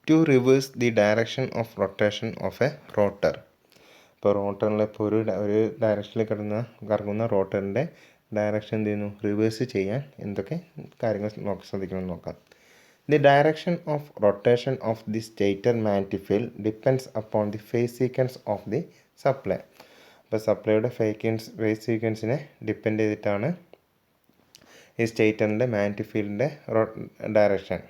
to reverse the direction of rotation of a rotor. ഇപ്പോൾ റോട്ടറിൽ ഇപ്പോൾ ഒരു ഡയറക്ഷനിൽ കറങ്ങുന്ന റോട്ടറിൻ്റെ ഡയറക്ഷൻ എന്ത് ചെയ്യുന്നു, റിവേഴ്സ് ചെയ്യാൻ എന്തൊക്കെ കാര്യങ്ങൾ ശ്രദ്ധിക്കണമെന്ന് നോക്കാം. The direction of rotation of the stator manifold depends upon the phase sequence of the supply. അപ്പോൾ സപ്ലൈയുടെ ഫേസ് സീക്വൻസിനെ ഡിപ്പെൻഡ് ചെയ്തിട്ടാണ് ഈ സ്റ്റേറ്ററിൻ്റെ മാനിഫീൽഡിൻ്റെ direction.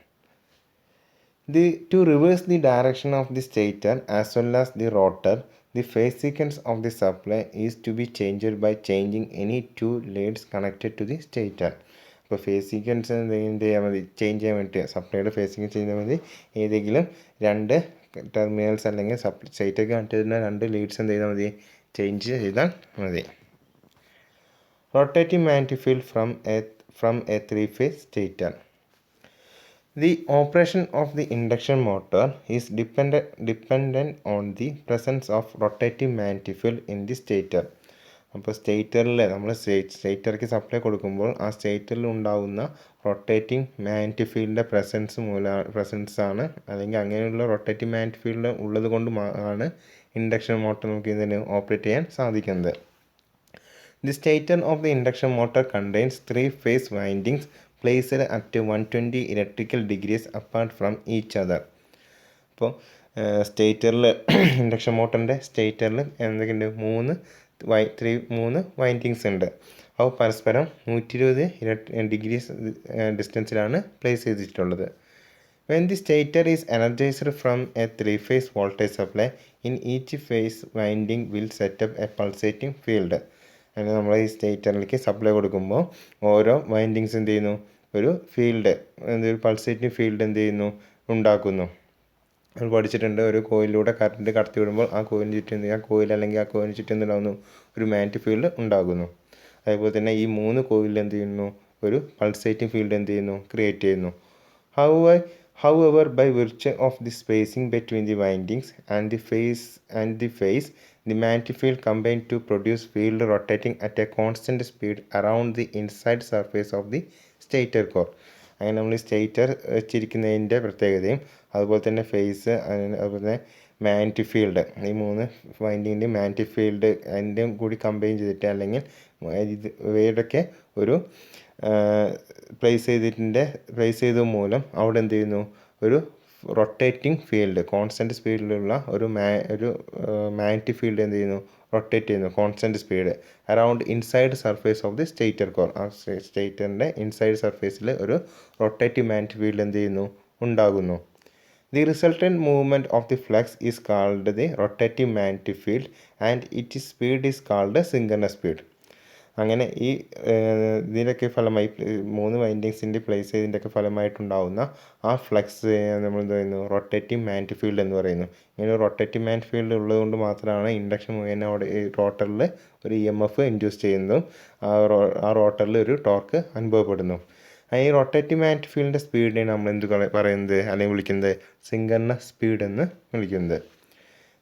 To reverse the direction of the stator as well as the rotor, the phase sequence of the supply is to be changed by changing any two leads connected to the stator. അപ്പോൾ phase sequence എന്ത് ചെയ്യാൻ മതി, change ചെയ്യാൻ വേണ്ടി സപ്ലൈയുടെ phase sequence ചെയ്യാൻ മതി ഏതെങ്കിലും രണ്ട് ടെർമിനൽസ് അല്ലെങ്കിൽ സ്റ്റേറ്റർക്ക് കണക്ട് ചെയ്യുന്ന രണ്ട് ലീഡ്സ് എന്ത് ചെയ്താൽ മതി, ചേഞ്ച് ചെയ്താൽ മതി. Rotating magnetic field from a 3-phase stator. The operation of the induction motor is dependent on the presence of rotating manifold in the stator. അപ്പോൾ സ്റ്റേറ്ററിൽ നമ്മൾ സ്റ്റേറ്റർക്ക് സപ്ലൈ കൊടുക്കുമ്പോൾ ആ സ്റ്റേറ്ററിൽ ഉണ്ടാകുന്ന റൊട്ടേറ്റിംഗ് മാനിഫീൽഡിൻ്റെ പ്രസൻസ് ആണ്, അല്ലെങ്കിൽ അങ്ങനെയുള്ള റൊട്ടേറ്റിംഗ് മാനിഫീൽഡ് ഉള്ളത് കൊണ്ട് ആണ് ഇൻഡക്ഷൻ മോട്ടർ നമുക്ക് ഇതിന് ഓപ്പറേറ്റ് ചെയ്യാൻ സാധിക്കുന്നത്. The stator of the induction motor contains 3-phase windings placed at 120 electrical degrees apart from each other. അപ്പോൾ സ്റ്റേറ്ററിൽ ഇൻഡക്ഷൻ മോട്ടറിൻ്റെ സ്റ്റേറ്ററിൽ എന്തൊക്കെയുണ്ട്, മൂന്ന് വൈൻഡിങ്സ് ഉണ്ട്. അപ്പോൾ പരസ്പരം 120 ഡിഗ്രീസ് ഡിസ്റ്റൻസിലാണ് പ്ലേസ് ചെയ്തിട്ടുള്ളത്. When the stator is energized from a 3-phase voltage supply, in each phase winding will set up a pulsating field. അങ്ങനെ നമ്മൾ ഈ സ്റ്റേറ്ററിലേക്ക് സപ്ലൈ കൊടുക്കുമ്പോൾ ഓരോ വൈൻഡിങ്സ് എന്ത് ചെയ്യുന്നു, ഒരു ഫീൽഡ്, ഒരു പൾസേറ്റിംഗ് ഫീൽഡ് എന്ത് ചെയ്യുന്നു, ഉണ്ടാക്കുന്നു. നമ്മൾ പഠിച്ചിട്ടുണ്ട്, ഒരു കോയിലൂടെ കറണ്ട് കടത്തി വിടുമ്പോൾ ആ കോയിലിന് ചുറ്റും അല്ലെങ്കിൽ ആ കോയിലിന് ചുറ്റും എന്തുണ്ടാകുന്നു, ഒരു മാഗ്നറ്റിക് ഫീൽഡ് ഉണ്ടാകുന്നു. അതേപോലെ തന്നെ ഈ 3 കോയിലിൽ എന്ത് ചെയ്യുന്നു, ഒരു പൾസേറ്റിംഗ് ഫീൽഡ് എന്ത് ചെയ്യുന്നു, ക്രിയേറ്റ് ചെയ്യുന്നു. However, by virtue of the spacing between the windings and the phase, the magnetic field combine to produce field rotating at a constant speed around the inside surface of the stator core. അങ്ങനെ നമ്മൾ stator വെച്ചിരിക്കുന്നതിൻ്റെ പ്രത്യേകതയും അതുപോലെ തന്നെ face, അതുപോലെ തന്നെ magnetic field, ഈ 3 വൈൻഡിങ്ങിൻ്റെ magnetic field അതിൻ്റെയും കൂടി കമ്പൈൻ ചെയ്തിട്ട് അല്ലെങ്കിൽ ഇവയുടെയൊക്കെ ഒരു പ്ലേസ് ചെയ്തത് മൂലം അവിടെ എന്ത് ചെയ്യുന്നു, ഒരു റൊട്ടേറ്റിംഗ് ഫീൽഡ്, കോൺസ്റ്റൻറ്റ് സ്പീഡിലുള്ള ഒരു മാഗ്നറ്റിക് ഫീൽഡ് എന്ത് ചെയ്യുന്നു, റൊട്ടേറ്റ് ചെയ്യുന്നു constant speed around inside surface of the stator core. ആ സ്റ്റേറ്ററിൻ്റെ ഇൻസൈഡ് സർഫേസിൽ ഒരു റൊട്ടേറ്റീവ് മാഗ്നറ്റിക് ഫീൽഡ് എന്ത് ചെയ്യുന്നു, ഉണ്ടാകുന്നു. The resultant movement of the flux is called the rotating magnetic field and its speed is called synchronous speed. അങ്ങനെ ഈ ഇതിൻ്റെയൊക്കെ ഫലമായി 3 വൈൻഡിങ്സിൻ്റെ പ്ലേസ് ചെയ്തതിൻ്റെയൊക്കെ ഫലമായിട്ടുണ്ടാകുന്ന ആ ഫ്ലക്സ് നമ്മൾ എന്ത് പറയുന്നു, റൊട്ടേറ്റിംഗ് മാഗ്നറ്റിക് ഫീൽഡ് എന്ന് പറയുന്നു. ഇങ്ങനെ റൊട്ടേറ്റിംഗ് മാഗ്നറ്റിക് ഫീൽഡ് ഉള്ളതുകൊണ്ട് മാത്രമാണ് ഇൻഡക്ഷൻ മുഖേന അവിടെ ഈ റോട്ടറിൽ ഒരു EMF ഇൻഡ്യൂസ് ചെയ്യുന്നതും ആ റോട്ടറിൽ ഒരു ടോർക്ക് അനുഭവപ്പെടുന്നു. ഈ റൊട്ടേറ്റിംഗ് മാഗ്നറ്റിക് ഫീൽഡിൻ്റെ സ്പീഡിനെ നമ്മൾ എന്ത് പറയുന്നത് അല്ലെങ്കിൽ വിളിക്കുന്നത്, സിങ്കർണസ് സ്പീഡ് എന്ന് വിളിക്കുന്നത്.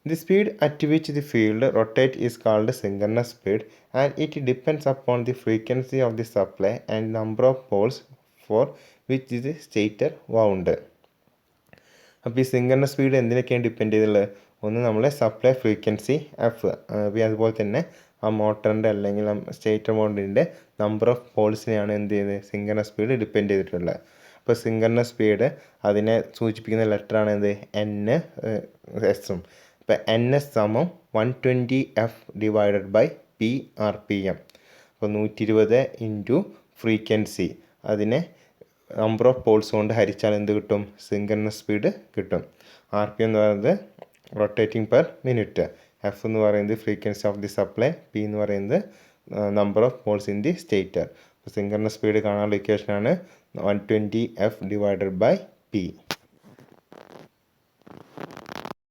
The speed at which the field rotates is called synchronous speed and it depends upon the frequency of the supply and number of poles for which the stator wound. അപ്പോൾ ഈ synchronous speed എന്തിനൊക്കെയാണ് depend ചെയ്തുള്ളത്, ഒന്ന് നമ്മളെ supply frequency F, അതുപോലെ തന്നെ ആ മോട്ടറിൻ്റെ അല്ലെങ്കിൽ stator മൗണ്ടിൻ്റെ number of പോൾസിനെയാണ് എന്ത് ചെയ്യുന്നത്, സിങ്കർണസ് സ്പീഡ് ഡിപ്പെൻഡ് ചെയ്തിട്ടുള്ളത്. അപ്പോൾ സിങ്കർണസ് സ്പീഡ് അതിനെ സൂചിപ്പിക്കുന്ന ലെറ്ററാണ് എന്ത്, NS. ഇപ്പോൾ NS = 120F / PRPM. അപ്പോൾ 120 ഇൻറ്റു ഫ്രീക്വൻസി അതിനെ നമ്പർ ഓഫ് പോൾസ് കൊണ്ട് ഹരിച്ചാൽ എന്ത് കിട്ടും, സിങ്കർണസ് സ്പീഡ് കിട്ടും. RPM എന്ന് പറയുന്നത് റൊട്ടേറ്റിംഗ് പെർ മിനിറ്റ്, F എന്ന് പറയുന്നത് frequency of the supply, P എന്ന് പറയുന്നത് number of Paul's in the stator. അപ്പോൾ സിങ്കർണസ് സ്പീഡ് കാണാനുള്ള ഇക്വേഷനാണ് 120F / P.